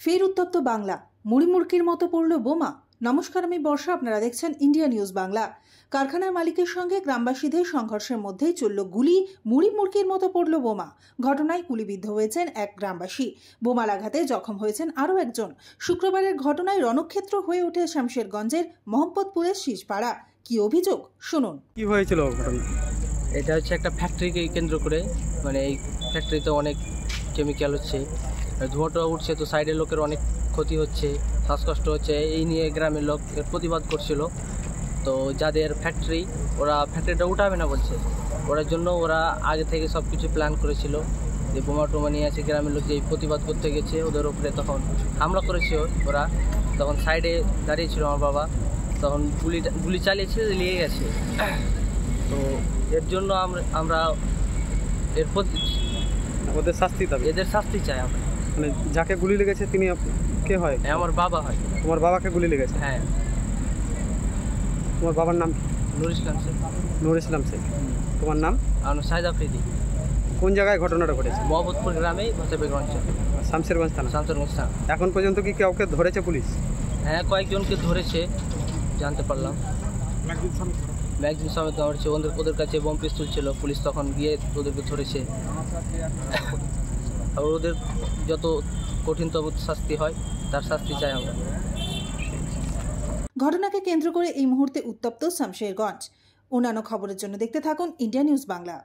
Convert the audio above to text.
ফের উত্তপ্ত বাংলা, মুড়িমুড়কির মতো পড়ল বোমা। নমস্কার, আমি বর্ষা, আপনারা দেখছেন ইন্ডিয়া নিউজ বাংলা। কারখানার মালিকের সঙ্গে গ্রামবাসীদের সংঘর্ষের মধ্যেই চলল গুলি, মুড়িমুড়কির মতো পড়ল বোমা। ঘটনায় গুলিবিদ্ধ হয়েছেন এক গ্রামবাসী, বোমার আঘাতে জখম হয়েছেন আরও একজন। শুক্রবারের ঘটনায় রণক্ষেত্র হয়ে ওঠে শামশেরগঞ্জের মোহাম্মদপুরের শীষপাড়া। কি অভিযোগ শুনুন। কি হয়েছিল ঘটনা? এটা হচ্ছে একটা ফ্যাক্টরিকে কেন্দ্র করে, মানে এই ফ্যাক্টরিতে অনেক কেমিক্যাল হচ্ছে, ধোঁয়াটা উঠছে, তো সাইডের লোকের অনেক ক্ষতি হচ্ছে, শ্বাসকষ্ট হচ্ছে। এই নিয়ে গ্রামের লোক প্রতিবাদ করছিল। তো যাদের ফ্যাক্টরি, ওরা ফ্যাক্টরিটা উঠাবে না বলছে, ওরার জন্য ওরা আগে থেকে সব কিছু প্ল্যান করেছিল যে বোমা টোমা নিয়ে আছে। গ্রামের লোক যেই প্রতিবাদ করতে গেছে ওদের উপরে তখন হামলা করেছে ওরা। তখন সাইডে দাঁড়িয়েছিল আমার বাবা, তখন গুলি চালিয়েছে, নিয়ে গেছে। তো এর জন্য আমরা ওদের শাস্তি দাবি, এদের শাস্তি চাই আমরা। মানে যাকে গুলি লেগেছে তিনি কে হয়? আমার বাবা হয়। তোমার বাবাকে গুলি লেগেছে? হ্যাঁ। তোমার বাবার নাম? নুর ইসলাম শেখ। নুর ইসলাম শেখ। তোমার নাম? আমার শাহিদ আফ্রিদি। কোন জায়গায় ঘটনাটা ঘটেছে? মোহাম্মদপুর গ্রামে, ভাষাবেগঞ্জ, শামশেরগঞ্জ থানা। শামশেরগঞ্জ থানা। এখন পর্যন্ত কি কাউকে ধরেছে পুলিশ? হ্যাঁ, কয়েকজনকে ধরেছে, জানতে পারলাম। ম্যাগজিন সমেত ধরেছে। ওদের কাছে বোম পিস্তল ছিল, পুলিশ তখন গিয়ে ওদেরকে ধরেছে। আর ওদের যত কঠিনতম শাস্তি হয় তার শাস্তি চাই আমরা। ঘটনাকে কেন্দ্র করে এই মুহূর্তে উত্তপ্ত শামশেরগঞ্জ। অন্যান্য খবরের জন্য দেখতে থাকুন ইন্ডিয়া নিউজ বাংলা।